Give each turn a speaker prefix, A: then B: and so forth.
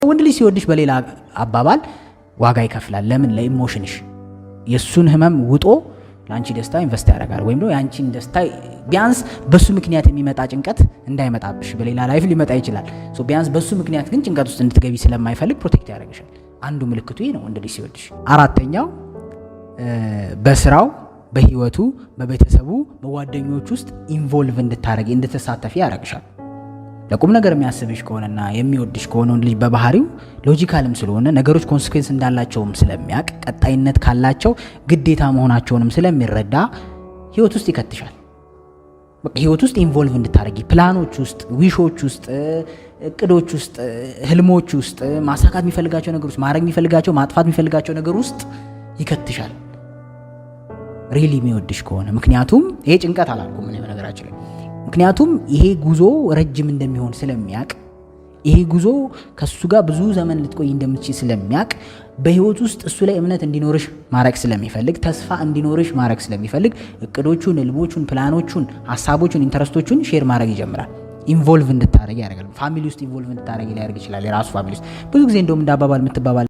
A: ወንድ ልጅ ሲወድሽ በሌላ አባባል ዋጋ ይከፍላል። ለምን? ለኢሞሽንሽ የሱን ህመም ውጦ ለአንቺ ደስታ ኢንቨስት ያደርጋል። ወይም ደግሞ ያንቺን ደስታ ቢያንስ በሱ ምክንያት የሚመጣ ጭንቀት እንዳይመጣብሽ በሌላ ላይፍ ሊመጣ ይችላል። ቢያንስ በሱ ምክንያት ግን ጭንቀት ውስጥ እንድትገቢ ስለማይፈልግ ፕሮቴክት ያደርግሻል። አንዱ ምልክቱ ይሄ ነው ወንድ ልጅ ሲወድሽ። አራተኛው በስራው፣ በህይወቱ፣ በቤተሰቡ፣ በጓደኞች ውስጥ ኢንቮልቭ እንድታረጊ እንድትሳተፊ ያደርግሻል። ለቁም ነገር የሚያስብሽ ከሆነና የሚወድሽ ከሆነ ወንድ ልጅ በባህሪው ሎጂካልም ስለሆነ ነገሮች ኮንሲኩዌንስ እንዳላቸውም ስለሚያቅ ቀጣይነት ካላቸው ግዴታ መሆናቸውንም ስለሚረዳ ህይወት ውስጥ ይከትሻል። ህይወት ውስጥ ኢንቮልቭ እንድታረጊ ፕላኖች ውስጥ፣ ዊሾች ውስጥ፣ እቅዶች ውስጥ፣ ህልሞች ውስጥ ማሳካት የሚፈልጋቸው ነገሮች፣ ማድረግ የሚፈልጋቸው፣ ማጥፋት የሚፈልጋቸው ነገር ውስጥ ይከትሻል ሪሊ የሚወድሽ ከሆነ። ምክንያቱም ይሄ ጭንቀት አላልኩም ምን ነገራችን ላይ ምክንያቱም ይሄ ጉዞ ረጅም እንደሚሆን ስለሚያቅ ይሄ ጉዞ ከሱ ጋር ብዙ ዘመን ልትቆይ እንደምትችል ስለሚያቅ በህይወት ውስጥ እሱ ላይ እምነት እንዲኖርሽ ማድረግ ስለሚፈልግ ተስፋ እንዲኖርሽ ማድረግ ስለሚፈልግ እቅዶቹን፣ ህልሞቹን፣ ፕላኖቹን፣ ሐሳቦቹን፣ ኢንተረስቶቹን ሼር ማድረግ ይጀምራል። ኢንቮልቭ እንድታረጊ ያደርጋል። ፋሚሊ ውስጥ ኢንቮልቭ እንድታረጊ ሊያደርግ ይችላል። የራሱ ፋሚሊ ውስጥ ብዙ ጊዜ እንደውም እንዳባባል የምትባባል